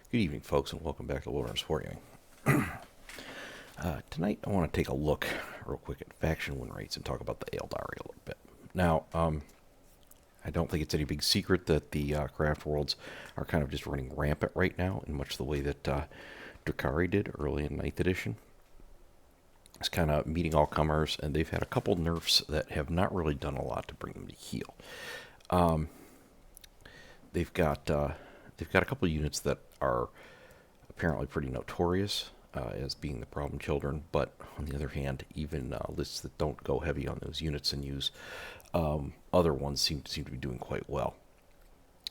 Good evening, folks, and welcome back to Wilderness Wargaming. Tonight, I want to take a look real quick at faction win rates and talk about the Aeldari a little bit. Now, I don't think it's any big secret that the Craftworlds are kind of just running rampant right now, in much the way that Drakari did early in 9th edition. It's kind of meeting all comers, and they've had a couple nerfs that have not really done a lot to bring them to heel. They've got a couple units that are apparently pretty notorious as being the problem children, but on the other hand, even lists that don't go heavy on those units and use other ones seem to be doing quite well.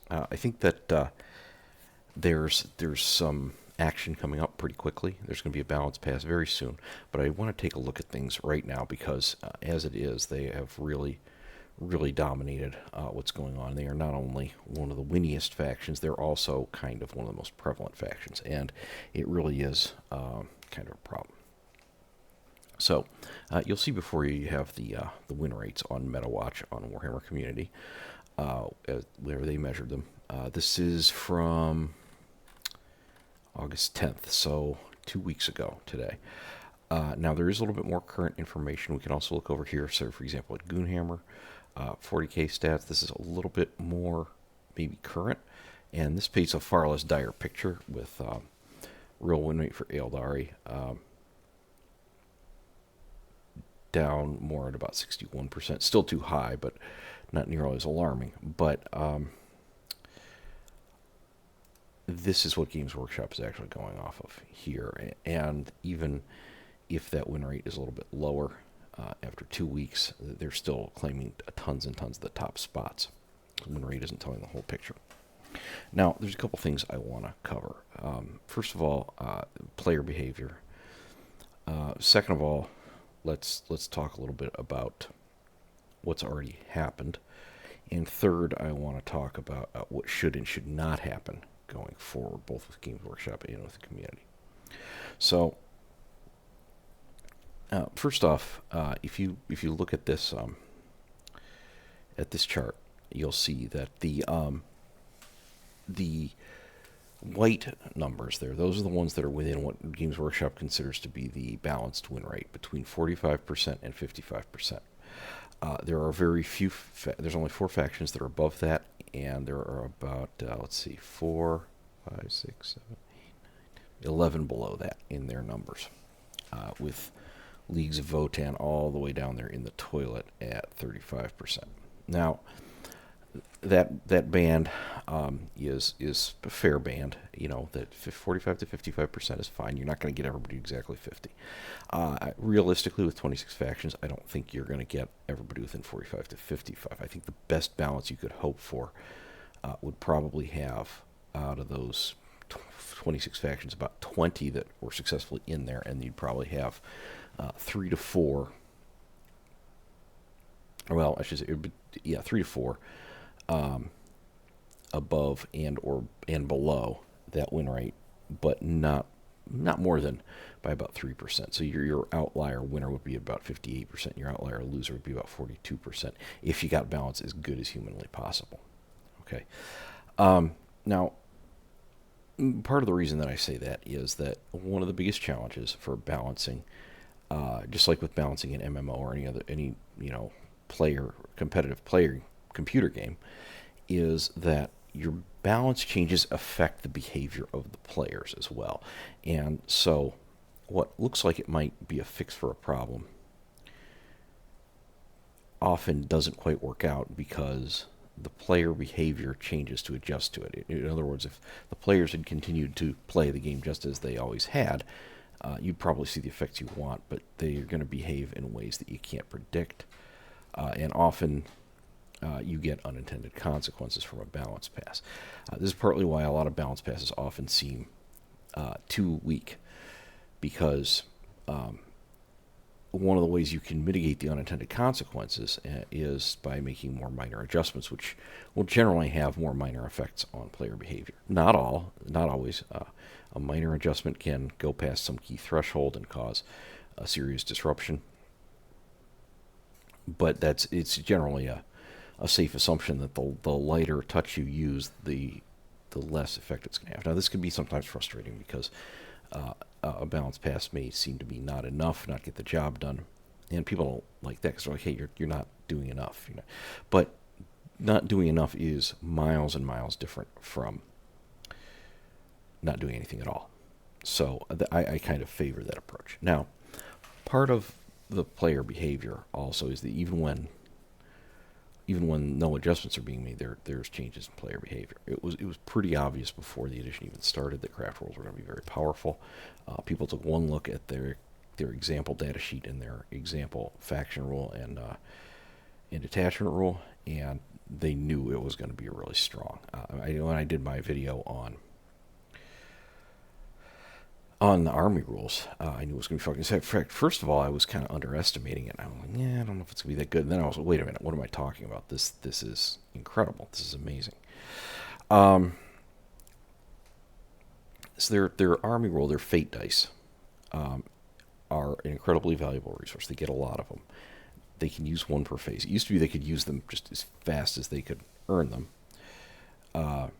I think that there's some action coming up pretty quickly. There's going to be a balance pass very soon, but I want to take a look at things right now because as it is, they have really dominated what's going on. They are not only one of the winniest factions, they're also kind of one of the most prevalent factions, and it really is kind of a problem. So you'll see before you have the win rates on MetaWatch on Warhammer Community, where they measured them. This is from August 10th, so 2 weeks ago today. Now there is a little bit more current information. We can also look over here. So, for example, at Goonhammer, 40K stats. This is a little bit more maybe current, and this paints a far less dire picture with real win rate for Aeldari down more at about 61%. Still too high, but not nearly as alarming. But this is what Games Workshop is actually going off of here, and even if that win rate is a little bit lower, after 2 weeks, they're still claiming tons and tons of the top spots. The win rate isn't telling the whole picture. Now, there's a couple things I want to cover. First of all, player behavior. Second of all, let's talk a little bit about what's already happened. And third, I want to talk about what should and should not happen going forward, both with Games Workshop and with the community. So, first off, if you look at this chart, you'll see that the white numbers there, those are the ones that are within what Games Workshop considers to be the balanced win rate, between 45% and 55%. There are very few. There's only 4 factions that are above that, and there are about 4, 5, 6, 7, 8, 9, 10, 11 below that in their numbers, with Leagues of Votan all the way down there in the toilet at 35%. Now, that band is a fair band. You know, that 45 to 55% is fine. You're not going to get everybody exactly 50. Realistically, with 26 factions, I don't think you're going to get everybody within 45 to 55. I think the best balance you could hope for would probably have, out of those 26 factions, about 20 that were successfully in there, and you'd probably have 3 to 4. Well, I should say, 3 to 4 above and below that win rate, but not more than by about 3%. So your outlier winner would be about 58%. Your outlier loser would be about 42%. If you got balance as good as humanly possible. Okay. Now, part of the reason that I say that is that one of the biggest challenges for balancing, just like with balancing an MMO or any competitive player computer game, is that your balance changes affect the behavior of the players as well. And so what looks like it might be a fix for a problem often doesn't quite work out because the player behavior changes to adjust to it. In other words, if the players had continued to play the game just as they always had, you'd probably see the effects you want, but they're going to behave in ways that you can't predict. And often you get unintended consequences from a balance pass. This is partly why a lot of balance passes often seem too weak, because one of the ways you can mitigate the unintended consequences is by making more minor adjustments, which will generally have more minor effects on player behavior. Not always. A minor adjustment can go past some key threshold and cause a serious disruption, but it's generally a safe assumption that the lighter touch you use, the the less effect it's going to have. Now, this can be sometimes frustrating because a balanced pass may seem to be not enough, not get the job done, and people don't like that because they're like, "Hey, you're not doing enough," But not doing enough is miles and miles different from not doing anything at all. So I kind of favor that approach. Now, part of the player behavior also is that even when no adjustments are being made, there's changes in player behavior. It was pretty obvious before the edition even started that Craftworlds were going to be very powerful. People took one look at their example data sheet and their example faction rule and detachment rule, and they knew it was going to be really strong. When I did my video on the army rules, I knew it was going to be fucking. In fact, first of all, I was kind of underestimating it. I was like, yeah, I don't know if it's going to be that good. And then I was like, wait a minute, what am I talking about? This is incredible. This is amazing. So their army rule, their fate dice, are an incredibly valuable resource. They get a lot of them. They can use one per phase. It used to be they could use them just as fast as they could earn them. And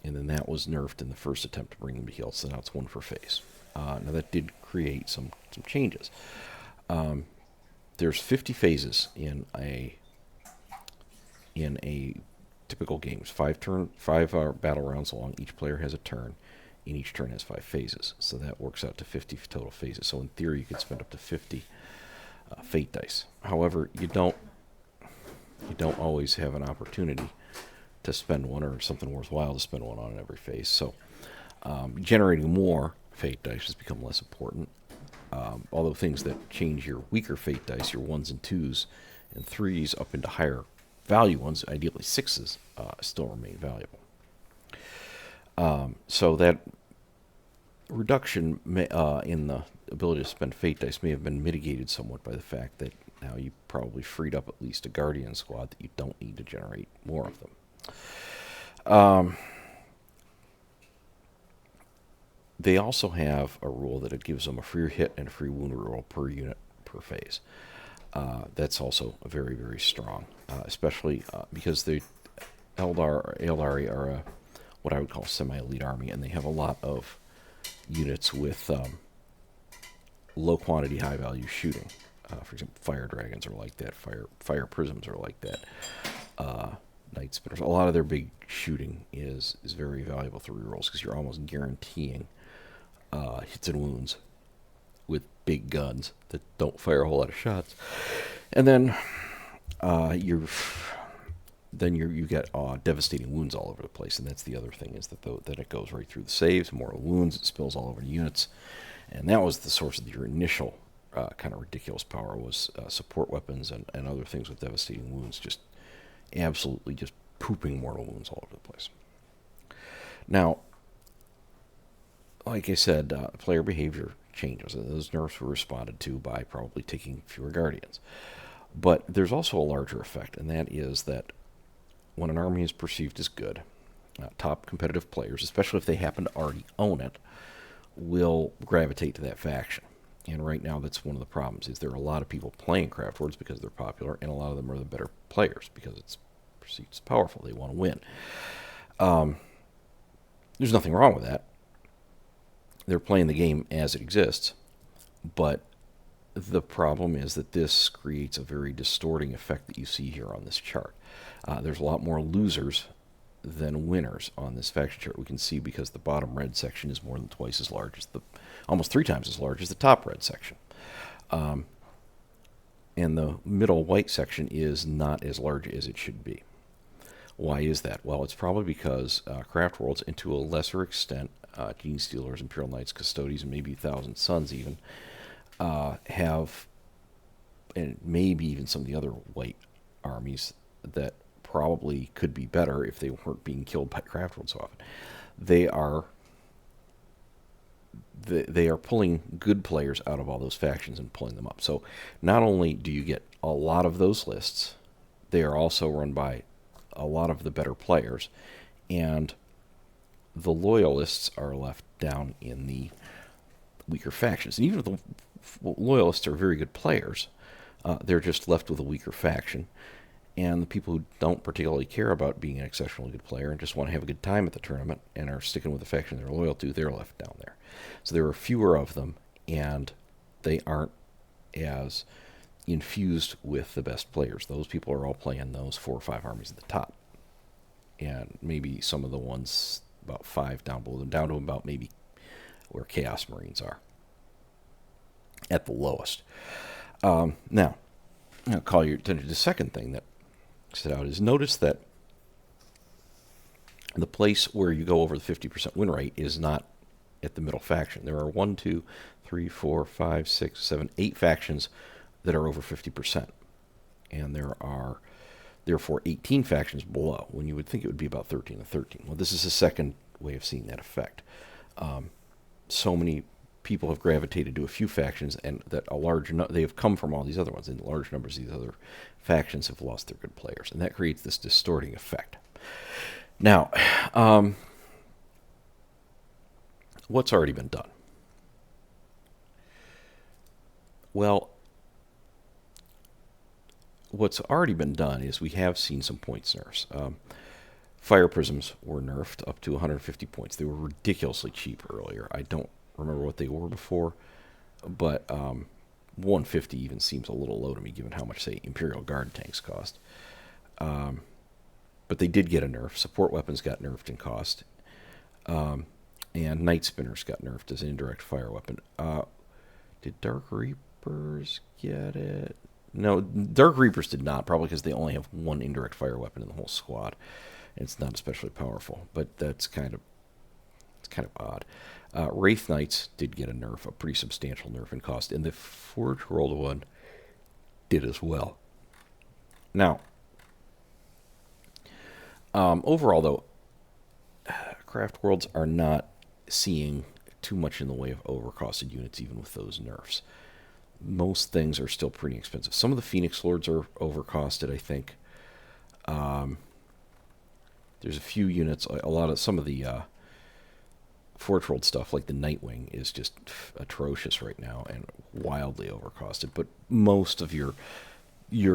then that was nerfed in the first attempt to bring them to heal, so now it's one per phase. Now that did create some changes. There's 50 phases in a typical game. It's five battle rounds long. Each player has a turn, and each turn has 5 phases. So that works out to 50 total phases. So in theory, you could spend up to 50 fate dice. However, you don't always have an opportunity to spend one, or something worthwhile to spend one on in every phase. So generating more fate dice has become less important. Although things that change your weaker fate dice, your 1s and 2s and 3s up into higher value ones, ideally 6s, still remain valuable. So that reduction in the ability to spend fate dice may have been mitigated somewhat by the fact that now you probably freed up at least a Guardian squad that you don't need to generate more of them. They also have a rule that it gives them a free hit and a free wound roll per unit per phase. That's also very, very strong, especially because the Aeldari are what I would call semi-elite army, and they have a lot of units with low quantity, high value shooting. For example, fire dragons are like that. Fire prisms are like that. Night spinners. A lot of their big shooting is very valuable through rerolls because you're almost guaranteeing hits and wounds with big guns that don't fire a whole lot of shots. And then you get devastating wounds all over the place. And that's the other thing, is that it goes right through the saves, mortal wounds, it spills all over the units. And that was the source of your initial kind of ridiculous power, was support weapons and other things with devastating wounds, just absolutely just pooping mortal wounds all over the place. Now, like I said, player behavior changes. Those nerfs were responded to by probably taking fewer Guardians. But there's also a larger effect, and that is that when an army is perceived as good, top competitive players, especially if they happen to already own it, will gravitate to that faction. And right now, that's one of the problems, is there are a lot of people playing Craftworlds because they're popular, and a lot of them are the better players because it's perceived as powerful. They want to win. There's nothing wrong with that. They're playing the game as it exists, but the problem is that this creates a very distorting effect that you see here on this chart. There's a lot more losers than winners on this faction chart. We can see because the bottom red section is more than twice as large as almost 3 times as large as the top red section. And the middle white section is not as large as it should be. Why is that? Well, it's probably because Craftworlds, and to a lesser extent, Gene Stealers, Imperial Knights, Custodies, and maybe Thousand Sons even, have, and maybe even some of the other white armies that probably could be better if they weren't being killed by Craftworlds so often. They are pulling good players out of all those factions and pulling them up. So not only do you get a lot of those lists, they are also run by a lot of the better players, and the loyalists are left down in the weaker factions. And even if the loyalists are very good players, they're just left with a weaker faction. and the people who don't particularly care about being an exceptionally good player and just want to have a good time at the tournament and are sticking with the faction they're loyal to, they're left down there. So there are fewer of them, and they aren't as infused with the best players. Those people are all playing those 4 or 5 armies at the top, and maybe some of the ones about 5 down below them, down to about maybe where Chaos Marines are at the lowest. Now, I'll call your attention to the second thing that stood out is notice that the place where you go over the 50% win rate is not at the middle faction. There are 1, 2, 3, 4, 5, 6, 7, 8 factions that are over 50%. And there are, therefore, 18 factions below, when you would think it would be about 13 to 13. Well, this is a second way of seeing that effect. So many people have gravitated to a few factions, and that they have come from all these other ones, and large numbers of these other factions have lost their good players, and that creates this distorting effect. Now, what's already been done? Well, what's already been done is we have seen some points nerfs. Fire prisms were nerfed up to 150 points. They were ridiculously cheap earlier. I don't remember what they were before, but 150 even seems a little low to me, given how much, say, Imperial Guard tanks cost. But they did get a nerf. Support weapons got nerfed in cost, and Night Spinners got nerfed as an indirect fire weapon. Did Dark Reapers get it? No, Dark Reapers did not, probably because they only have one indirect fire weapon in the whole squad. It's not especially powerful, but that's kind of odd. Wraith Knights did get a nerf, a pretty substantial nerf in cost, and the Forge World one did as well. Now, overall, though, Craftworlds are not seeing too much in the way of overcosted units, even with those nerfs. Most things are still pretty expensive. Some of the Phoenix Lords are overcosted, I think. There's a few units, some of the Forge World stuff, like the Nightwing, is just atrocious right now and wildly overcosted. But most of your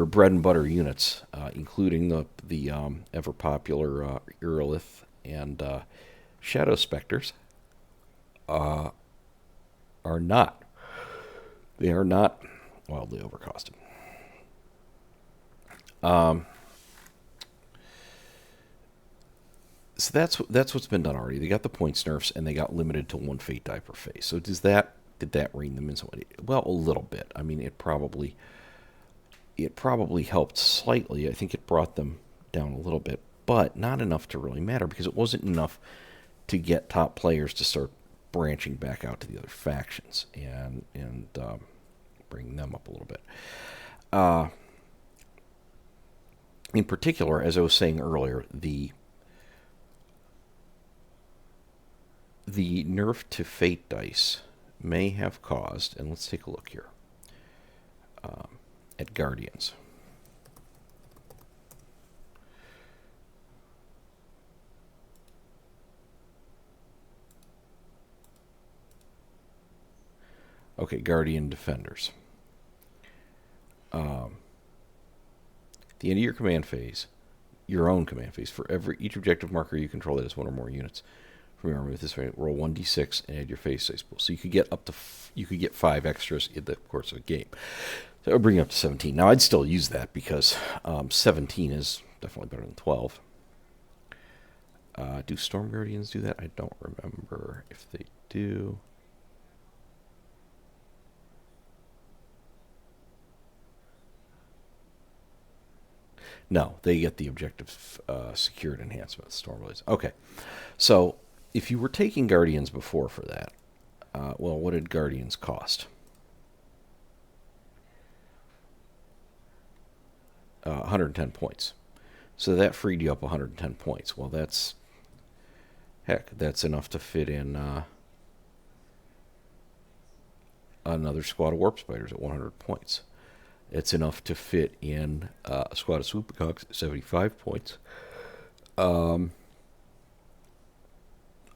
bread and butter units, including the ever popular Urolith and Shadow Specters, are not. They are not wildly overcosted. So that's what's been done already. They got the points nerfs, and they got limited to 1 fate die per phase. So did that rein them in some way? Well, a little bit. I mean, it probably helped slightly. I think it brought them down a little bit, but not enough to really matter, because it wasn't enough to get top players to start branching back out to the other factions and bring them up a little bit. In particular, as I was saying earlier, the nerf to fate dice may have caused, and let's take a look here at Guardians. Okay, Guardian Defenders. The end of your command phase, your own command phase, for each objective marker you control that has 1 or more units from your army with this rate, roll 1d6 and add your phase dice pool. So you could get you could get 5 extras in the course of a game. So it would bring you up to 17. Now I'd still use that, because 17 is definitely better than 12. Do Storm Guardians do that? I don't remember if they do. No, they get the objective secured enhancement, Stormblades. Okay, so if you were taking Guardians before for that, well, what did Guardians cost? 110 points. So that freed you up 110 points. Well, that's enough to fit in another squad of Warp Spiders at 100 points. It's enough to fit in a squad of Swoopacocks at 75 points. Another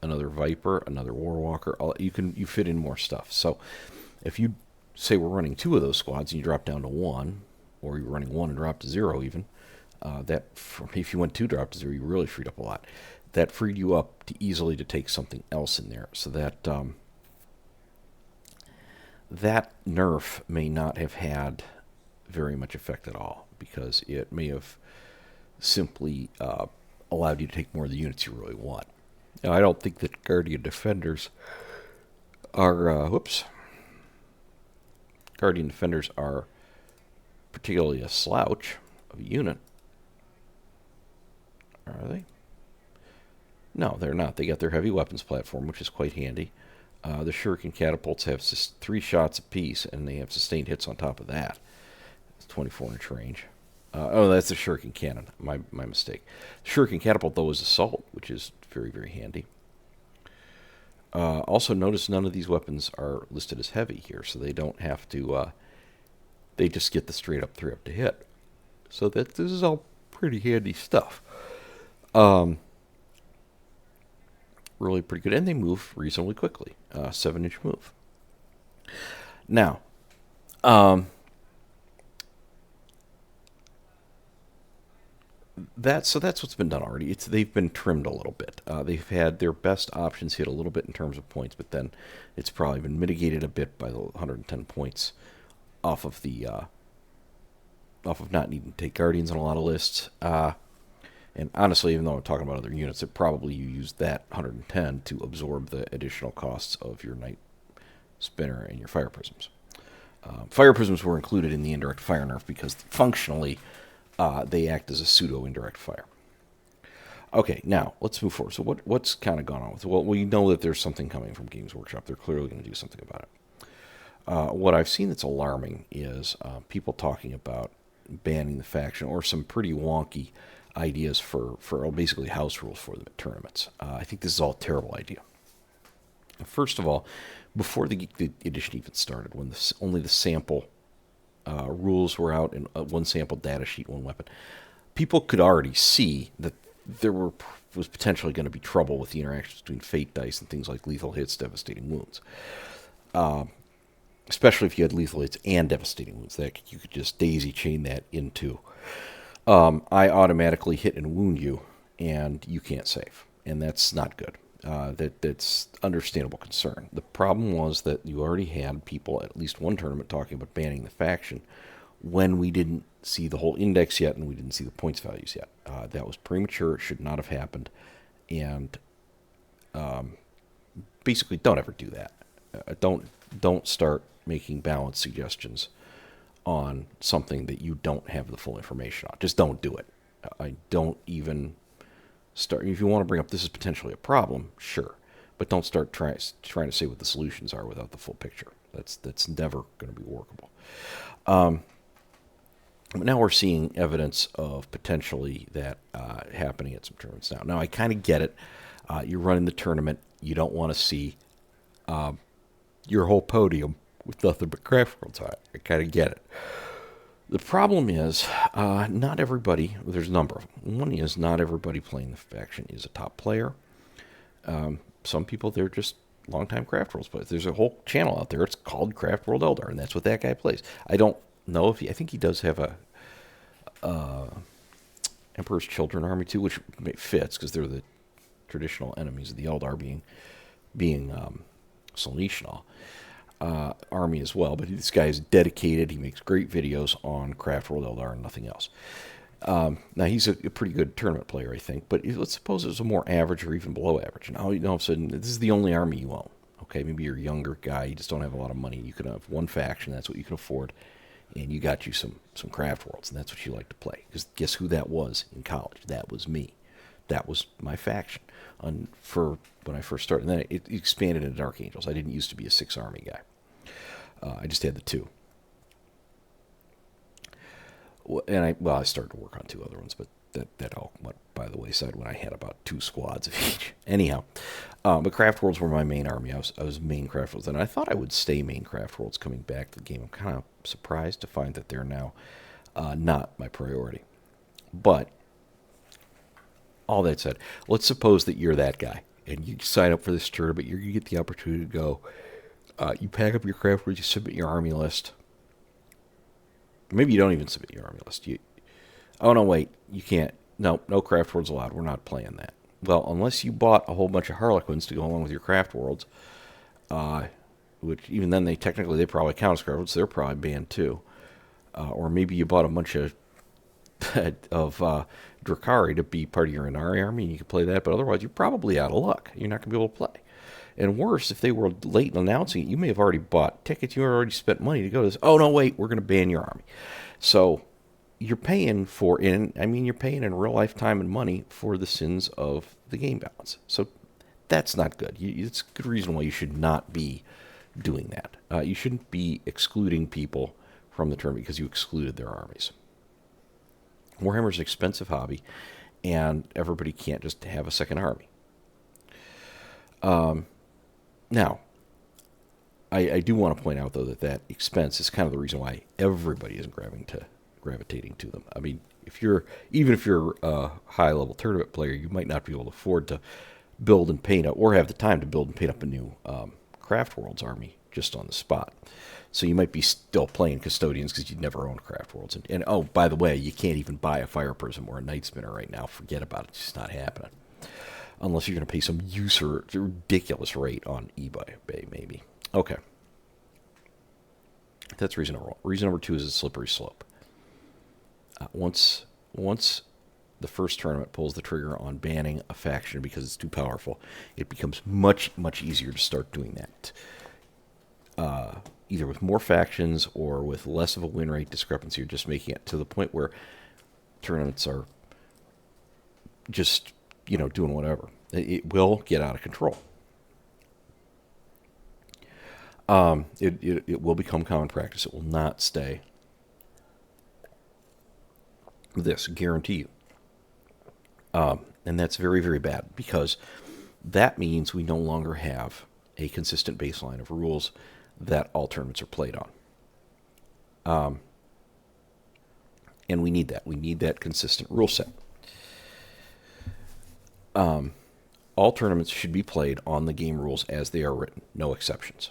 Viper, another Warwalker. You fit in more stuff. So if you say we're running 2 of those squads and you drop down to 1, or you're running 1 and drop to 0 even, If you went 2-drop to 0, you really freed up a lot. That freed you up to easily to take something else in there. So that nerf may not have had very much effect at all, because it may have simply allowed you to take more of the units you really want. Now, I don't think that Guardian Defenders are Guardian Defenders are particularly a slouch of a unit. Are they? No, they're not. They got their heavy weapons platform, which is quite handy. The Shuriken catapults have 3 shots apiece, and they have sustained hits on top of that. It's 24-inch range. Oh, that's the Shuriken cannon. My mistake. The Shuriken catapult, though, is assault, which is very, very handy. Also, notice none of these weapons are listed as heavy here, so they don't have to... they just get the straight-up 3-up to hit. So this is all pretty handy stuff. Really pretty good, and they move reasonably quickly. 7-inch move. Now, that's what's been done already. They've been trimmed a little bit. They've had their best options hit a little bit in terms of points, but then it's probably been mitigated a bit by the 110 points off of not needing to take Guardians on a lot of lists. And honestly, even though I'm talking about other units, it probably you used that 110 to absorb the additional costs of your Night Spinner and your Fire Prisms. Fire Prisms were included in the indirect fire nerf because functionally they act as a pseudo-indirect fire. Okay, now let's move forward. So what's kind of gone on with it? Well, we know that there's something coming from Games Workshop. They're clearly going to do something about it. What I've seen that's alarming is people talking about banning the faction, or some pretty wonky ideas for basically house rules for them at tournaments. I think this is all a terrible idea. First of all, before the edition even started, when only the sample rules were out and one sample data sheet, one weapon, people could already see that there was potentially going to be trouble with the interactions between fate dice and things like lethal hits, devastating wounds. Especially if you had lethal hits and devastating wounds, that you could just daisy chain that into I automatically hit and wound you, and you can't save, and that's not good. That's understandable concern. The problem was that you already had people at least one tournament talking about banning the faction when we didn't see the whole index yet and we didn't see the points values yet. That was premature. It should not have happened, and basically don't ever do that. Don't start making balanced suggestions on something that you don't have the full information on. Just don't do it. I don't even start. If you want to bring up this is potentially a problem, sure, but don't start trying to say what the solutions are without the full picture. That's never going to be workable. But now we're seeing evidence of potentially that happening at some tournaments now. Now I kind of get it. You're running the tournament. You don't want to see your whole podium with nothing but Craftworlds on it. I kind of get it. The problem is, not everybody, there's a number of them. One is not everybody playing the faction is a top player. Some people, they're just longtime Craftworlds players. There's a whole channel out there. It's called Craftworld Eldar, and that's what that guy plays. I don't know if I think he does have a Emperor's Children army too, which fits because they're the traditional enemies of the Eldar, being Solnishnal. Army as well, but this guy is dedicated. He makes great videos on Craftworld Eldar and nothing else. Now he's a pretty good tournament player, I think, but let's suppose it was a more average or even below average. And all of a sudden, this is the only army you own. Okay, maybe you're a younger guy, you just don't have a lot of money. You can have one faction, that's what you can afford, and you got you some Craftworlds, and that's what you like to play. Because guess who that was in college? That was me. That was my faction for when I first started. And then it expanded into Dark Angels. I didn't used to be a 6-army guy. I just had the 2. And I started to work on 2 other ones, but that all went by the wayside when I had about 2 squads of each. Anyhow, but Craftworlds were my main army. I was main Craftworlds, and I thought I would stay main Craftworlds coming back to the game. I'm kind of surprised to find that they're now not my priority. But all that said, let's suppose that you're that guy, and you sign up for this tournament. You get the opportunity to go. You pack up your Craftworlds, you submit your army list. Maybe you don't even submit your army list. Oh, no, wait. You can't. No, no craft worlds allowed. We're not playing that. Well, unless you bought a whole bunch of Harlequins to go along with your craft worlds, uh, which even then they probably count as craft worlds, so they're probably banned too. Or maybe you bought a bunch of Drakari to be part of your Inari army, and you can play that. But otherwise, you're probably out of luck. You're not going to be able to play. And worse, if they were late in announcing it, you may have already bought tickets. You already spent money to go to this. Oh no, wait, we're going to ban your army. So you're paying for you're paying in real life time and money for the sins of the game balance. So that's not good. It's a good reason why you should not be doing that. You shouldn't be excluding people from the tournament because you excluded their armies. Warhammer's an expensive hobby, and everybody can't just have a second army. Now, I do want to point out, though, that expense is kind of the reason why everybody is gravitating to them. I mean, even if you're a high-level tournament player, you might not be able to afford to build and paint up, or have the time to build and paint up a new Craftworlds army just on the spot. So you might be still playing Custodians because you'd never owned Craftworlds. And oh, by the way, you can't even buy a Fire Prism or a Night Spinner right now. Forget about it. It's just not happening. Unless you're going to pay some ridiculous rate on eBay, maybe. Okay. That's reason number one. Reason number two is a slippery slope. Once the first tournament pulls the trigger on banning a faction because it's too powerful, it becomes much, much easier to start doing that. Either with more factions or with less of a win rate discrepancy, or just making it to the point where tournaments are just, doing whatever. It will get out of control. It will become common practice. It will not stay. This, guarantee you. And that's very, very bad, because that means we no longer have a consistent baseline of rules that all tournaments are played on. And we need that. We need that consistent rule set. All tournaments should be played on the game rules as they are written, no exceptions.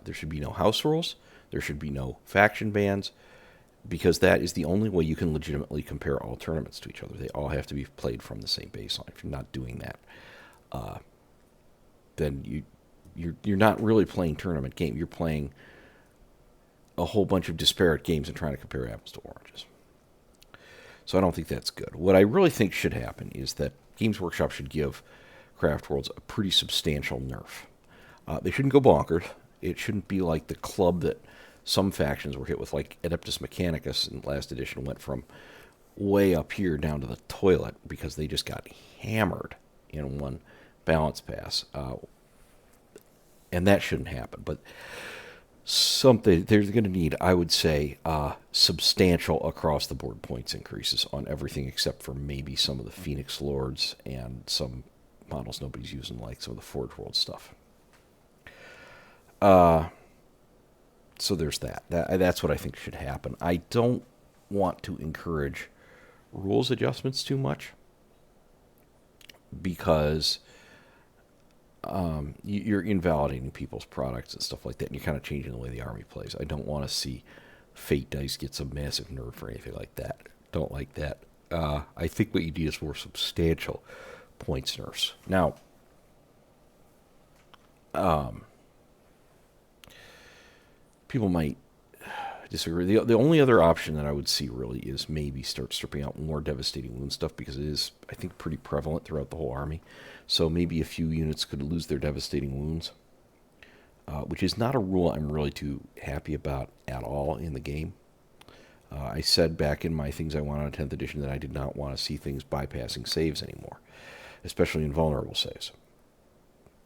There should be no house rules. There should be no faction bans, because that is the only way you can legitimately compare all tournaments to each other. They all have to be played from the same baseline. If you're not doing that, then you're not really playing tournament game. You're playing a whole bunch of disparate games and trying to compare apples to oranges. So I don't think that's good. What I really think should happen is that Games Workshop should give Craftworlds a pretty substantial nerf. They shouldn't go bonkers. It shouldn't be like the club that some factions were hit with, like Adeptus Mechanicus in last edition went from way up here down to the toilet because they just got hammered in one balance pass. And that shouldn't happen. But they're going to need, I would say, substantial across-the-board points increases on everything except for maybe some of the Phoenix Lords and some models nobody's using, like some of the Forge World stuff. So there's that. That's what I think should happen. I don't want to encourage rules adjustments too much, because you're invalidating people's products and stuff like that, and you're kind of changing the way the army plays. I don't want to see Fate Dice get some massive nerf or anything like that. Don't like that. I think what you need is more substantial points nerfs. Now, people might disagree. The only other option that I would see really is maybe start stripping out more devastating wound stuff, because it is, I think, pretty prevalent throughout the whole army. So maybe a few units could lose their devastating wounds, which is not a rule I'm really too happy about at all in the game. I said back in my Things I Want on 10th edition that I did not want to see things bypassing saves anymore, especially in vulnerable saves.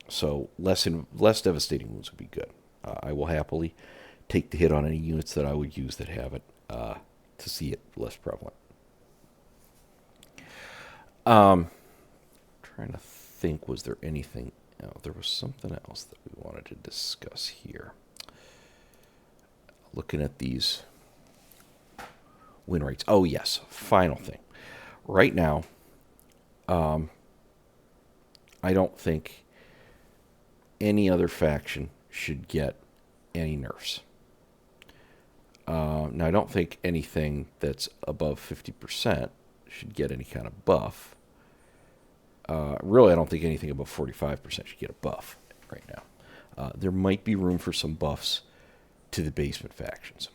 So less devastating wounds would be good. I will happily take the hit on any units that I would use that have it, to see it less prevalent. Trying to think, was there anything else? There was something else that we wanted to discuss here. Looking at these win rates. Oh, yes. Final thing. Right now, I don't think any other faction should get any nerfs. Now, I don't think anything that's above 50% should get any kind of buff. Really, I don't think anything above 45% should get a buff right now. There might be room for some buffs to the basement factions,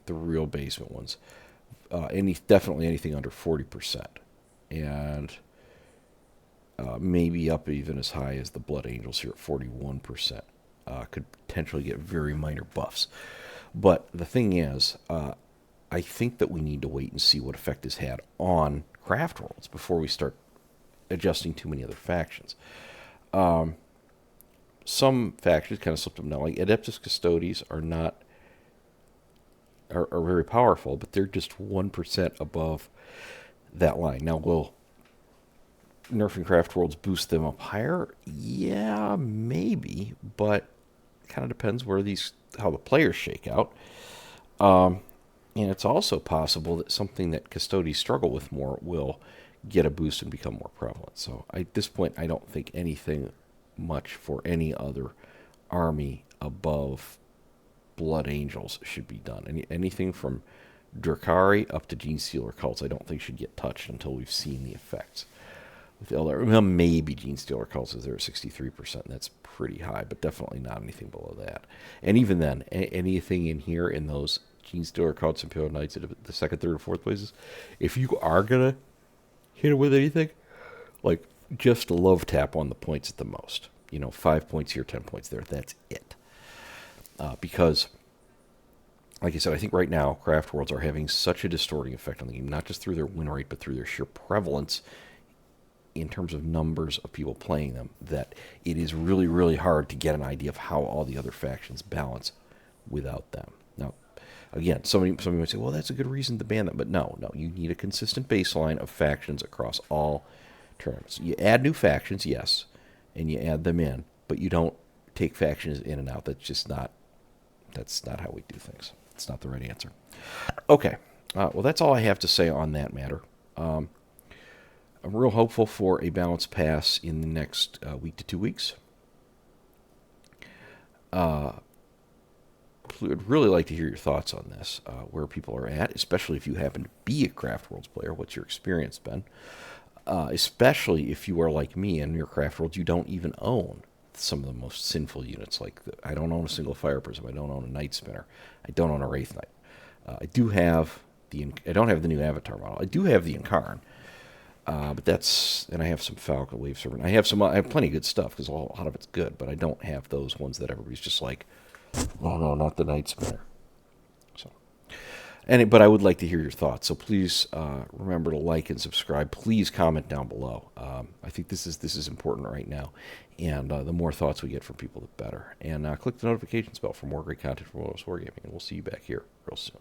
the real basement ones. Definitely anything under 40%, and maybe up even as high as the Blood Angels here at 41%. Could potentially get very minor buffs. But the thing is, I think that we need to wait and see what effect this had on Craftworlds before we start adjusting too many other factions. Some factions kind of slipped up now, like Adeptus Custodes are very powerful, but they're just 1% above that line. Now, will nerfing Craftworlds boost them up higher? Yeah, maybe, but it kind of depends how the players shake out. And it's also possible that something that Custodes struggle with more will get a boost and become more prevalent. So at this point, I don't think anything much for any other army above Blood Angels should be done. Anything from Drakari up to Genestealer cults, I don't think should get touched until we've seen the effects. With Aeldari, well, maybe Genestealer cults is there at 63%. That's pretty high, but definitely not anything below that. And even then, anything in here in those Genestealer cults and Imperial Knights at the second, third, or fourth places, if you are gonna hit it with anything, like just love tap on the points at the most. 5 points here, 10 points there. That's it. Because, like I said, I think right now Craftworlds are having such a distorting effect on the game, not just through their win rate, but through their sheer prevalence in terms of numbers of people playing them, that it is really, really hard to get an idea of how all the other factions balance without them. Now, again, somebody might say, well, that's a good reason to ban them. But no, you need a consistent baseline of factions across all tournaments. You add new factions, yes, and you add them in, but you don't take factions in and out. That's not how we do things. It's not the right answer. Okay, well, that's all I have to say on that matter. I'm real hopeful for a balanced pass in the next week to 2 weeks. Would really like to hear your thoughts on this, where people are at, especially if you happen to be a Craftworlds player. What's your experience been? Especially if you are like me and your Craftworlds, you don't even own some of the most sinful units. I don't own a single Fire Prism. I don't own a Night Spinner. I don't own a Wraith Knight. I don't have the new Avatar model. I do have the Incarn. But and I have some Falcon Wave Servant. I have plenty of good stuff because a lot of it's good, but I don't have those ones that everybody's just like, oh no, not the Night Spinner. So, but I would like to hear your thoughts. So please remember to like and subscribe. Please comment down below. I think this is important right now, and the more thoughts we get from people, the better. And click the notifications bell for more great content from Wilderness Wargaming, and we'll see you back here real soon.